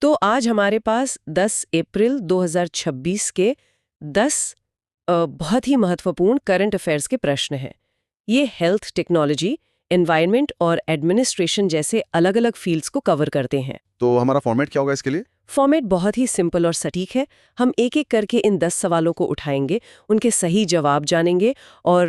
तो आज हमारे पास 10 अप्रैल 2026 के 10 बहुत ही महत्वपूर्ण करंट अफेयर्स के प्रश्न हैं। ये हेल्थ टेक्नोलॉजी, एनवायरनमेंट और एडमिनिस्ट्रेशन जैसे अलग-अलग फील्ड्स को कवर करते हैं। तो हमारा फॉर्मेट क्या होगा इसके लिए? फॉर्मेट बहुत ही सिंपल और सटीक है। हम एक-एक करके इन 10 सवालों को उठाएंगे, उनके सही जवाब जानेंगे और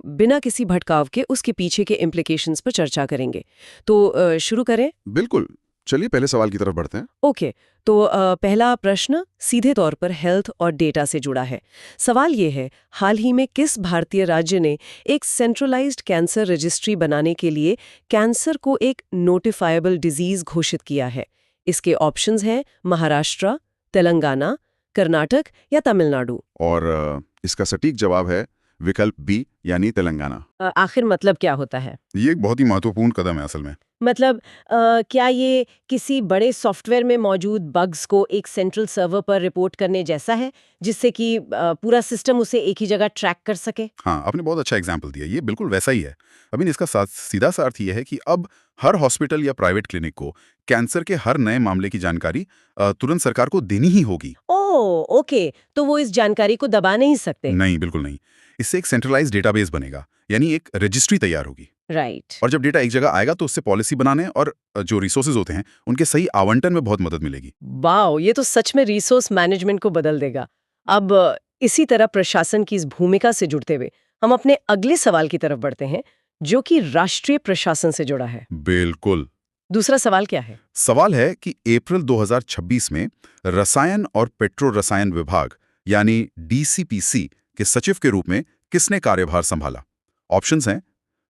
बिना किसी भटकाव के उसके पीछे के इम्प्लिकेशंस पर चर्चा करेंगे। तो शुरू करें? बिल्कुल। चलिए पहले सवाल की तरफ बढ़ते हैं। ओके, तो पहला प्रश्न सीधे तौर पर हेल्थ और डेटा से जुड़ा है। सवाल ये है, हाल ही में किस भारतीय राज्य ने एक सेंट्रलाइज्ड कैंसर रजिस्ट्री बनाने के लिए कैंसर को एक नोटिफाइबल डिजीज घोषित किया है? इसके ऑप्शंस हैं महाराष्ट्र, तेलंगाना, कर्नाटक या तमिलनाडु। और इसका सटीक जवाब है विकल्प बी यानी तेलंगाना। आखिर मतलब क्या होता है? ये एक बहुत ही महत्वपूर्ण कदम है असल में। मतलब क्या ये किसी बड़े सॉफ्टवेयर में मौजूद बग्स को एक सेंट्रल सर्वर पर रिपोर्ट करने जैसा है, जिससे कि पूरा सिस्टम उसे एक ही जगह ट्रैक कर सके? हाँ, आपने बहुत अच्छा एग्जाम्पल दिया। ये बिल्कुल वैसा ही है। अभी इसका सीधा सा अर्थ ये है कि अब हर हॉस्पिटल या प्राइवेट क्लिनिक को कैंसर के हर नए मामले की जानकारी तुरंत सरकार को देनी ही होगी। ओह, ओके, तो वो इस जानकारी को दबा नहीं सकते? नहीं, बिल्कुल नहीं। इससे एक सेंट्रलाइज्ड डेटाबेस बनेगा, यानी एक रजिस्ट्री तैयार होगी। राइट। और जब डेटा एक जगह आएगा तो उससे पॉलिसी बनाने और जो रिसोर्सेज होते हैं उनके सही आवंटन में बहुत मदद मिलेगी। वाओ, ये तो सच में रिसोर्स मैनेजमेंट को बदल देगा। अब इसी तरह प्रशासन की इस भूमिका से जुड़ते हुए हम अपने अगले सवाल की तरफ बढ़ते हैं, जो कि राष्ट्रीय प्रशासन से जुड़ा है। बिल्कुल। दूसरा सवाल क्या है? सवाल है कि अप्रैल 2026 में रसायन और पेट्रो रसायन विभाग यानी डीसीपीसी के सचिव के रूप में किसने कार्यभार संभाला? ऑप्शंस हैं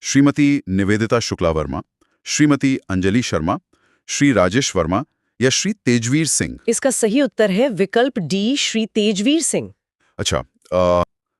श्रीमती निवेदिता शुक्ला वर्मा, श्रीमती अंजलि शर्मा, श्री राजेश वर्मा या श्री तेजवीर सिंह। इसका सही उत्तर है विकल्प डी, श्री तेजवीर सिंह। अच्छा,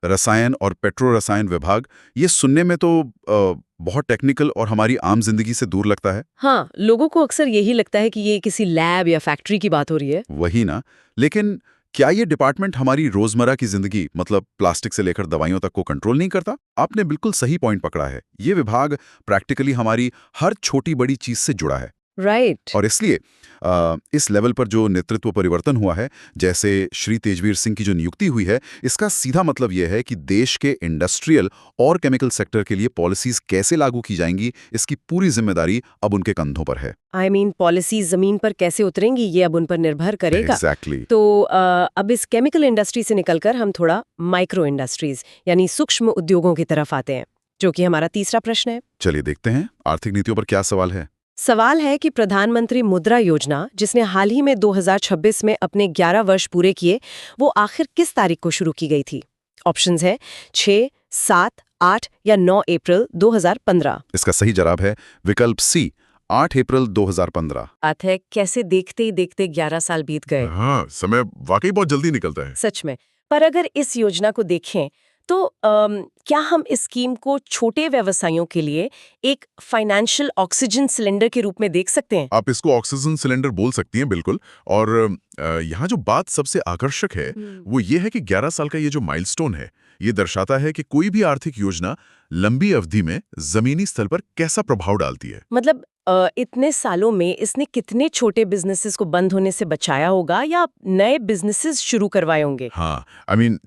रसायन और पेट्रो रसायन विभाग, ये सुनने में तो बहुत टेक्निकल और हमारी आम जिंदगी से दूर लगता है। हाँ, लोगों को अक्सर यही लगता है कि ये किसी लैब या फैक्ट्री की बात हो रही है। वही ना। लेकिन क्या ये डिपार्टमेंट हमारी रोजमर्रा की जिंदगी, मतलब प्लास्टिक से लेकर दवाइयों तक को कंट्रोल नहीं करता? आपने बिल्कुल सही पॉइंट पकड़ा है। ये विभाग प्रैक्टिकली हमारी हर छोटी बड़ी चीज से जुड़ा है। राइट। और इसलिए इस लेवल पर जो नेतृत्व परिवर्तन हुआ है, जैसे श्री तेजवीर सिंह की जो नियुक्ति हुई है, इसका सीधा मतलब यह है कि देश के इंडस्ट्रियल और केमिकल सेक्टर के लिए पॉलिसीज कैसे लागू की जाएंगी, इसकी पूरी जिम्मेदारी अब उनके कंधों पर है। आई मीन पॉलिसीज जमीन पर कैसे उतरेंगी ये अब उन पर निर्भर करेगा। एग्जैक्टली। तो अब इस केमिकल इंडस्ट्री से निकलकर हम थोड़ा माइक्रो इंडस्ट्रीज यानी सूक्ष्म उद्योगों की तरफ आते हैं, जो कि हमारा तीसरा प्रश्न है। चलिए देखते हैं आर्थिक नीतियों पर क्या सवाल है। सवाल है कि प्रधानमंत्री मुद्रा योजना, जिसने हाल ही में 2026 में अपने 11 वर्ष पूरे किए, वो आखिर किस तारीख को शुरू की गई थी? ऑप्शंस है 6, 7, 8 या 9 अप्रैल 2015। इसका सही जवाब है विकल्प सी, 8 अप्रैल 2015। बात है कैसे देखते ही देखते 11 साल बीत गए। हाँ, समय वाकई बहुत जल्दी निकलता है। सच में। पर अगर इस योजना को देखें तो क्या हम इस स्कीम को छोटे व्यवसायों के लिए एक फाइनेंशियल ऑक्सीजन सिलेंडर के रूप में देख सकते हैं? आप इसको ऑक्सीजन सिलेंडर बोल सकती हैं, बिल्कुल। और यहाँ जो बात सबसे आकर्षक है वो ये है कि 11 साल का ये जो माइलस्टोन है, ये दर्शाता है कि कोई भी आर्थिक योजना लंबी अवधि में जमीनी स्तर पर कैसा प्रभाव डालती है। मतलब इतने सालों में इसने कितने छोटे बिजनेसेस को बंद होने से बचाया होगा या नए बिजनेसेस शुरू करवाए होंगे? हाँ,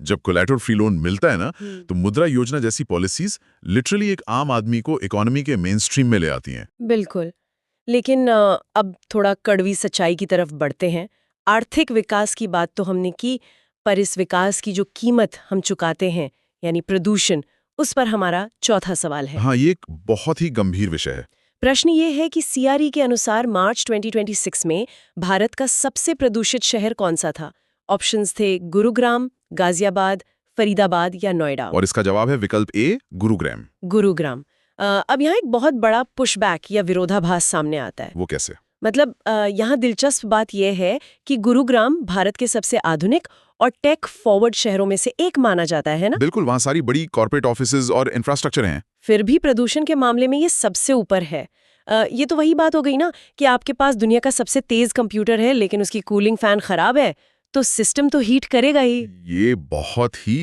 जब कोलैटरल फ्री लोन मिलता है ना, तो मुद्रा योजना जैसी पॉलिसीज लिटरली एक आम आदमी को इकोनॉमी के मेन स्ट्रीम में ले आती हैं। बिल्कुल। लेकिन अब थोड़ा कड़वी सच्चाई की तरफ बढ़ते हैं। आर्थिक विकास की बात तो हमने की, पर इस विकास की जो कीमत हम चुकाते हैं, यानी प्रदूषण, उस पर हमारा चौथा सवाल है। हाँ, ये एक बहुत ही गंभीर विषय है। प्रश्न ये है कि सीआरई के अनुसार मार्च 2026 में भारत का सबसे प्रदूषित शहर कौन सा था? ऑप्शंस थे गुरुग्राम, गाजियाबाद, फरीदाबाद या नोएडा। और इसका जवाब है विकल्प ए, गुरुग्राम। गुरुग्राम। अब यहाँ एक बहुत बड़ा पुशबैक या विरोधाभास सामने आता है। वो कैसे? मतलब यहाँ दिलचस्प बात यह है कि गुरुग्राम भारत के सबसे आधुनिक और टेक फॉरवर्ड शहरों में से एक माना जाता है ना? बिल्कुल, वहाँ सारी बड़ी कॉर्पोरेट ऑफिसेज और इंफ्रास्ट्रक्चर हैं। फिर भी प्रदूषण के मामले में ये सबसे ऊपर है। ये तो वही बात हो गई ना कि आपके पास दुनिया का सबसे तेज कंप्यूटर है, लेकिन उसकी कूलिंग फैन खराब है, तो सिस्टम तो हीट करेगा ही। ये बहुत ही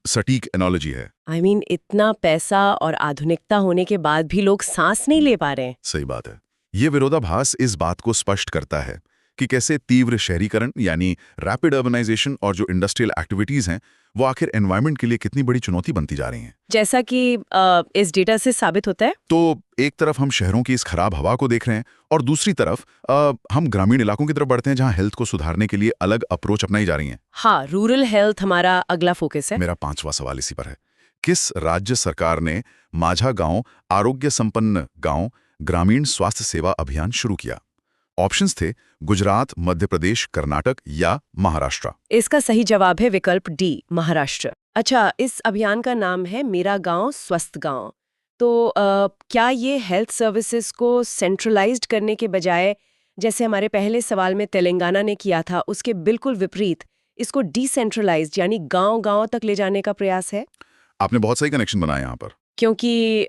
सटीक एनालॉजी है। आई मीन इतना पैसा और आधुनिकता होने के बाद भी लोग सांस नहीं ले पा रहे हैं। सही बात है। ये विरोधाभास इस बात को स्पष्ट करता है कि कैसे तीव्र शहरीकरण यानी रैपिड अर्बनाइजेशन और जो इंडस्ट्रियल एक्टिविटीज हैं वो आखिर एनवायरनमेंट के लिए कितनी बड़ी चुनौती बनती जा रही हैं। जैसा कि इस डेटा से साबित होता है। तो एक तरफ हम शहरों की इस खराब हवा को देख रहे हैं और दूसरी तरफ हम ग्रामीण इलाकों की तरफ बढ़ते हैं जहां हेल्थ को सुधारने के लिए अलग अप्रोच अपनाई जा रही हैं। हाँ, रूरल हेल्थ हमारा अगला फोकस है। मेरा 5वां सवाल इसी पर है। किस राज्य सरकार ने माझा गांव आरोग्य संपन्न गांव ग्रामीण स्वास्थ्य सेवा अभियान शुरू किया? ऑप्शंस थे गुजरात, मध्य प्रदेश, कर्नाटक या महाराष्ट्र। इसका सही जवाब है विकल्प डी, महाराष्ट्र। अच्छा, इस अभियान का नाम है मेरा गांव स्वस्थ गांव। तो क्या ये हेल्थ सर्विसेज को सेंट्रलाइज्ड करने के बजाय, जैसे हमारे पहले सवाल में तेलंगाना ने किया था, उसके बिल्कुल विपरीत इसको डिसेंट्रलाइज्ड यानी गांव-गांव तक ले जाने का प्रयास है? आपने बहुत सही कनेक्शन बनाया यहाँ पर। क्योंकि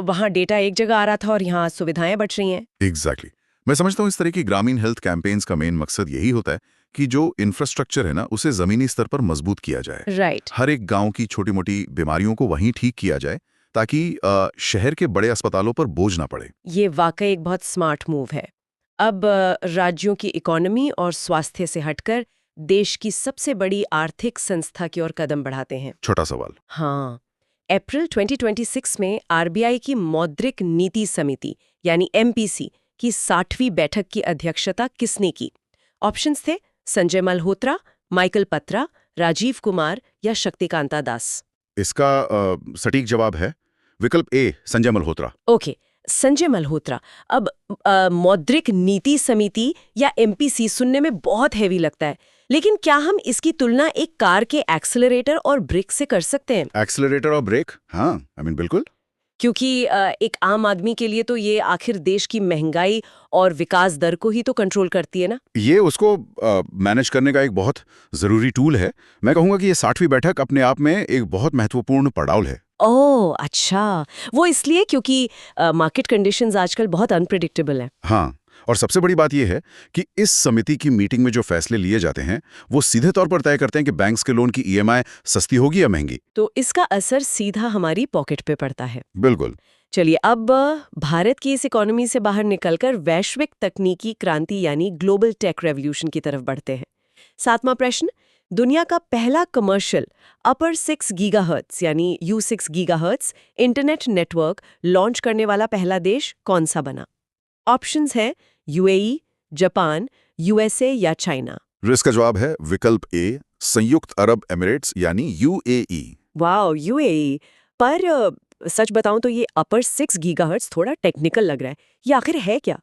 वहाँ डेटा एक जगह आ रहा था और यहाँ सुविधाएं बढ़ रही हैं। एग्जैक्टली। मैं समझता हूँ इस तरह की ग्रामीण हेल्थ कैंपेन्स का मेन मकसद यही होता है कि जो इंफ्रास्ट्रक्चर है ना उसे जमीनी स्तर पर मजबूत किया जाए। राइट। हर एक गांव की छोटी मोटी बीमारियों को वहीं ठीक किया जाए ताकि शहर के बड़े अस्पतालों पर बोझ ना पड़े। ये वाकई एक बहुत स्मार्ट मूव है। अब राज्यों की इकोनॉमी और स्वास्थ्य से हटकर देश की सबसे बड़ी आर्थिक संस्था की ओर कदम बढ़ाते हैं। छोटा सवाल। हाँ, अप्रैल 2026 में आरबीआई की मौद्रिक नीति समिति यानी एमपीसी की 60वीं बैठक की अध्यक्षता किसने की? ऑप्शंस थे संजय मल्होत्रा, माइकल पत्रा, राजीव कुमार या शक्तिकांता दास। इसका सटीक जवाब है विकल्प ए, संजय मल्होत्रा। ओके, संजय मल्होत्रा। अब मौद्रिक नीति समिति या एमपीसी सुनने में बहुत हैवी लगता है, लेकिन क्या हम इसकी तुलना एक कार के एक्सेलरेटर और ब्रेक से कर सकते हैं? एक्सेलरेटर और ब्रेक? हाँ, बिल्कुल। क्योंकि एक आम आदमी के लिए तो ये आखिर देश की महंगाई और विकास दर को ही तो कंट्रोल करती है ना। ये उसको मैनेज करने का एक बहुत ज़रूरी टूल है। मैं कहूँगा कि ये 60वीं बैठक अपने आप में एक बहुत महत्वपूर्ण पड़ाव है। ओह अच्छा, वो इसलिए क्योंकि मार्केट कंडीशंस आजकल बहुत अनप्रेडिक्टेबल हैं। हाँ, और सबसे बड़ी बात यह है कि इस समिति की मीटिंग में जो फैसले लिए जाते हैं वो सीधे तौर पर तय करते हैं कि बैंक्स के लोन की ईएमआई सस्ती होगी या महंगी। तो इसका असर सीधा हमारी पॉकेट पे पड़ता है। बिल्कुल। चलिए, अब भारत की इस इकोनॉमी से बाहर निकलकर वैश्विक तकनीकी क्रांति यानी ग्लोबल टेक रेवोल्यूशन की तरफ बढ़ते हैं। 7वां प्रश्न, दुनिया का पहला कमर्शियल अपर 6 गीगाहर्ट्ज यानी U6 gigahertz internet network launch करने वाला पहला देश कौन सा बना? ऑप्शंस हैं यूएई, जापान, यूएसए या चाइना। इसका जवाब है विकल्प ए, संयुक्त अरब एमिरेट्स यानी यूएई। Wow, UAE. पर सच बताऊं तो ये अपर 6 गीगाहर्ट्ज थोड़ा टेक्निकल लग रहा है। ये आखिर है क्या?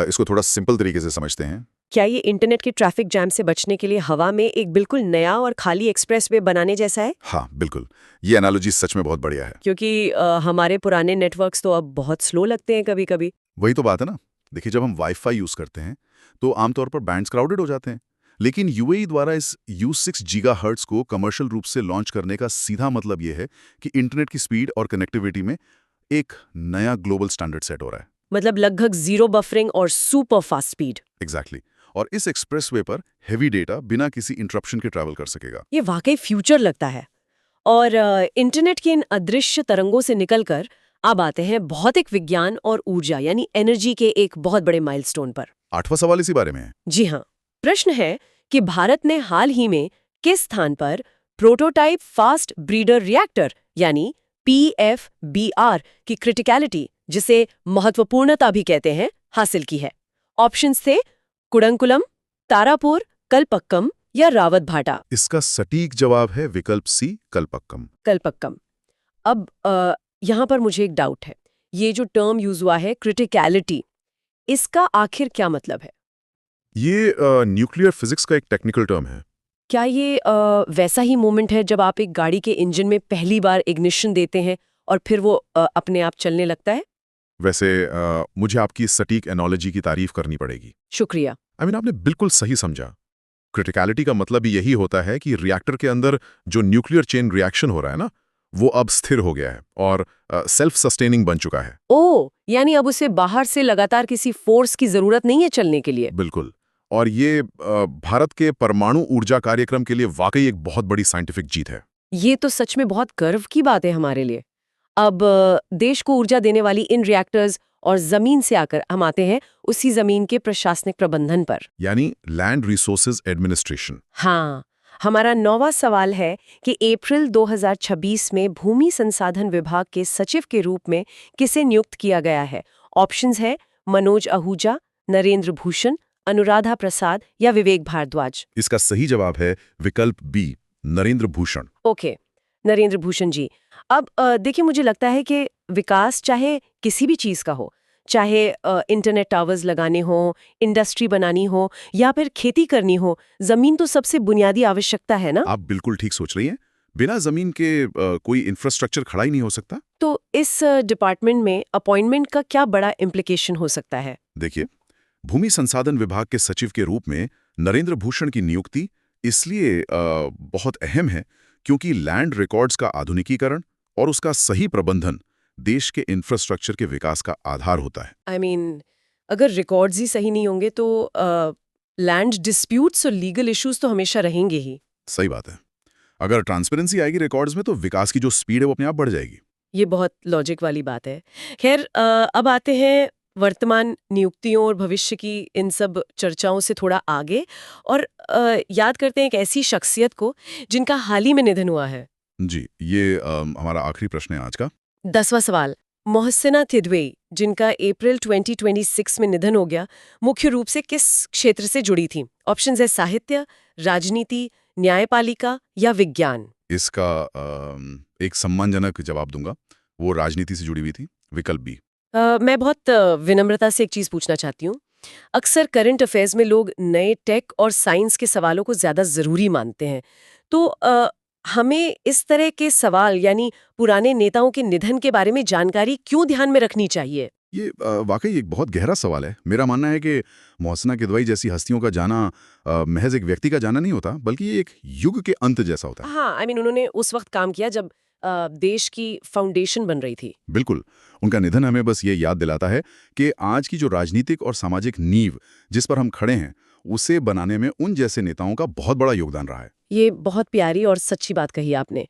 इसको थोड़ा सिंपल तरीके से समझते हैं। क्या ये इंटरनेट के ट्रैफिक जैम से बचने के लिए हवा में एक बिल्कुल नया और खाली एक्सप्रेसवे बनाने जैसा है? हाँ, बिल्कुल। ये एनालॉजी सच में बहुत बढ़िया है। क्योंकि हमारे पुराने नेटवर्क्स तो अब बहुत स्लो लगते हैं कभी-कभी। वही तो बात है ना। देखिए, जब हम वाईफाई यूज करते हैं तो आमतौर पर बैंड्स क्राउडेड हो जाते हैं, लेकिन यूएई द्वारा इस U6 गीगाहर्ट्ज को कमर्शियल रूप से लॉन्च करने का सीधा मतलब ये है कि इंटरनेट की स्पीड और कनेक्टिविटी में एक नया ग्लोबल स्टैंडर्ड सेट हो रहा है। मतलब लगभग जीरो बफरिंग और सुपर फास्ट स्पीड। एग्जैक्टली। और इस एक्सप्रेसवे पर हेवी डेटा बिना किसी इंटरप्शन के ट्रैवल कर सकेगा। ये वाकई फ्यूचर लगता है। और इंटरनेट के इन अदृश्य तरंगों से निकलकर अब आते हैं भौतिक विज्ञान और ऊर्जा यानी एनर्जी के एक बहुत बड़े माइलस्टोन पर। 8वां सवाल इसी बारे में है। जी हाँ, प्रश्न है कि भारत ने हाल ही में किस स्थान पर प्रोटोटाइप फास्ट ब्रीडर रिएक्टर यानी PFBR की क्रिटिकलिटी, जिसे महत्वपूर्णता भी कहते हैं, हासिल की है? ऑप्शंस थे कुडंकुलम, तारापुर, कलपक्कम या रावत भाटा। इसका सटीक जवाब है विकल्प सी, कलपक्कम। कलपक्कम। अब यहाँ पर मुझे एक डाउट है। ये जो टर्म यूज हुआ है क्रिटिकलिटी, इसका आखिर क्या मतलब है? ये न्यूक्लियर फिजिक्स का एक टेक्निकल टर्म है। क्या ये वैसा ही मोमेंट है जब आप एक गाड़ी के इंजन में पहली बार इग्निशन देते हैं और फिर वो अपने आप चलने लगता है? वैसे मुझे आपकी इस सटीक एनोलॉजी की तारीफ करनी पड़ेगी। शुक्रिया। आपने बिल्कुल सही समझा। क्रिटिकलिटी का मतलब यही होता है कि रिएक्टर के अंदर जो न्यूक्लियर चेन रिएक्शन हो रहा है ना, वो अब स्थिर हो गया है और सेल्फ सस्टेनिंग बन चुका है। ओह, यानी अब उसे बाहर से लगातार किसी फोर्स की जरूरत नहीं है चलने के लिए। बिल्कुल। और ये भारत के परमाणु ऊर्जा कार्यक्रम के लिए वाकई एक बहुत बड़ी साइंटिफिक जीत है। ये तो सच में बहुत गर्व की बात है हमारे लिए। अब देश को ऊर्जा देने वाली इन रिएक्टर्स और जमीन से आकर हम आते हैं उसी जमीन के प्रशासनिक प्रबंधन पर। यानी लैंड रिसोर्सेज एडमिनिस्ट्रेशन। हाँ, हमारा 9वां सवाल है कि अप्रैल 2026 में भूमि संसाधन विभाग के सचिव के रूप में किसे नियुक्त किया गया है? ऑप्शंस है मनोज आहूजा, नरेंद्र भूषण, अनुराधा प्रसाद या विवेक भारद्वाज। इसका सही जवाब है विकल्प बी, नरेंद्र भूषण। ओके, नरेंद्र भूषण जी। अब देखिए, मुझे लगता है कि विकास चाहे किसी भी चीज का हो, चाहे इंटरनेट टावर्स लगाने हो, इंडस्ट्री बनानी हो या फिर खेती करनी हो, जमीन तो सबसे बुनियादी आवश्यकता है ना। आप बिल्कुल ठीक सोच रही हैं। बिना जमीन के कोई इंफ्रास्ट्रक्चर खड़ा ही नहीं हो सकता। तो इस डिपार्टमेंट में अपॉइंटमेंट का क्या बड़ा इम्प्लीकेशन हो सकता है? देखिए, भूमि संसाधन विभाग के सचिव के रूप में नरेंद्र भूषण की नियुक्ति इसलिए बहुत अहम है क्योंकि लैंड रिकॉर्ड्स का आधुनिकीकरण और उसका सही प्रबंधन देश के इंफ्रास्ट्रक्चर के विकास का आधार होता है। आई मीन, अगर रिकॉर्ड्स ही सही नहीं होंगे तो लैंड डिस्प्यूट्स और लीगल इश्यूज तो हमेशा रहेंगे ही। सही बात है। अगर ट्रांसपेरेंसी आएगी रिकॉर्ड्स में तो विकास की जो स्पीड है वो अपने आप बढ़ जाएगी। ये बहुत लॉजिक वाली बात है। खैर, अब आते हैं वर्तमान नियुक्तियों और भविष्य की इन सब चर्चाओं से थोड़ा आगे और याद करते हैं एक ऐसी शख्सियत को जिनका हाल ही में निधन हुआ है। जी, ये हमारा आखिरी प्रश्न है आज का। 10वां सवाल, मोहसिना तिदवेई, जिनका अप्रैल 2026 में निधन हो गया, मुख्य रूप से किस क्षेत्र से जुड़ी थी? ऑप्शंस है साहित्य, राजनीति, न्यायपालिका या विज्ञान। इसका एक सम्मानजनक जवाब दूंगा, वो राजनीति से जुड़ी हुई थी। विकल्प बी। मैं बहुत विनम्रता से एक चीज पूछना चाहती हूँ। अक्सर करंट अफेयर्स में लोग नए टेक और साइंस के सवालों को ज्यादा जरूरी मानते हैं, तो हमें इस तरह के सवाल यानी पुराने नेताओं के निधन के बारे में जानकारी क्यों ध्यान में रखनी चाहिए? ये वाकई एक बहुत गहरा सवाल है। मेरा मानना है कि मोहसिना किदवई जैसी हस्तियों का जाना महज एक व्यक्ति का जाना नहीं होता, बल्कि ये एक युग के अंत जैसा होता है। हाँ, आई मीन, उन्होंने उस वक्त काम किया जब देश की फाउंडेशन बन रही थी। बिल्कुल, उनका निधन हमें बस ये याद दिलाता है कि आज की जो राजनीतिक और सामाजिक नींव जिस पर हम खड़े हैं, उसे बनाने में उन जैसे नेताओं का बहुत बड़ा योगदान रहा है। ये बहुत प्यारी और सच्ची बात कही आपने।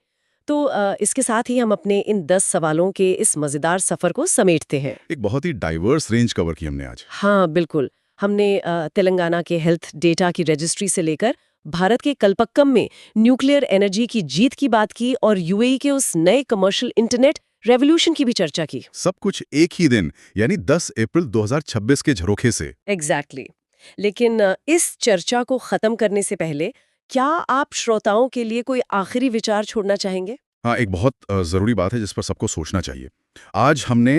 तो इसके साथ ही हम अपने इन 10 सवालों के इस मजेदार सफर को समेटते हैं। एक बहुत ही डाइवर्स रेंज कवर की हमने आज। हाँ, बिल्कुल। हमने तेलंगाना के हेल्थ डेटा की रजिस्ट्री से लेकर भारत के कलपक्कम में न्यूक्लियर एनर्जी की जीत की बात की और यूएई के उस नए कमर्शियल इंटरनेट रेवोल्यूशन की भी चर्चा की। सब कुछ एक ही दिन यानी 10 अप्रैल 2026 के झरोखे से। एग्जैक्टली। लेकिन इस चर्चा को खत्म करने से पहले क्या आप श्रोताओं के लिए कोई आखिरी विचार छोड़ना चाहेंगे? हाँ, एक बहुत ज़रूरी बात है जिस पर सबको सोचना चाहिए। आज हमने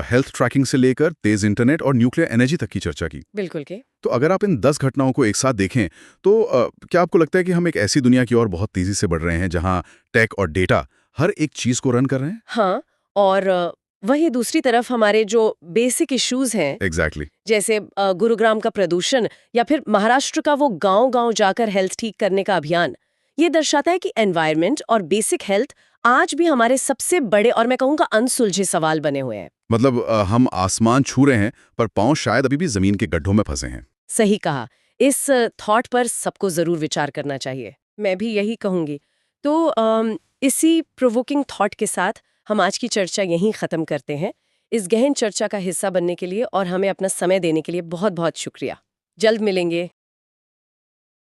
हेल्थ ट्रैकिंग से लेकर तेज़ इंटरनेट और न्यूक्लियर एनर्जी तक की चर्चा की। बिल्कुल के। तो अगर आप इन 10 घटनाओं को एक साथ देखें तो क्या आपको लगता है कि हम एक ऐसी दुनिया की ओर बहुत तेज़ी से बढ़ रहे हैं जहाँ टेक और डेटा हर एक चीज़ को रन कर रहे हैं? हाँ, और वहीं दूसरी तरफ हमारे जो बेसिक इश्यूज हैं, एग्जैक्टली। जैसे गुरुग्राम का प्रदूषण या फिर महाराष्ट्र का वो गांव-गांव जाकर हेल्थ ठीक करने का अभियान, ये दर्शाता है कि एनवायरनमेंट और बेसिक हेल्थ आज भी हमारे सबसे बड़े और मैं कहूँगा अनसुलझे सवाल बने हुए हैं। मतलब हम आसमान छू रहे हैं पर पाँव शायद अभी भी ज़मीन के गड्ढों में फंसे हैं। सही कहा। इस थॉट पर सबको जरूर विचार करना चाहिए। मैं भी यही कहूंगी। तो इसी प्रोवोकिंग थॉट के साथ हम आज की चर्चा यहीं खत्म करते हैं। इस गहन चर्चा का हिस्सा बनने के लिए और हमें अपना समय देने के लिए बहुत बहुत शुक्रिया। जल्द मिलेंगे।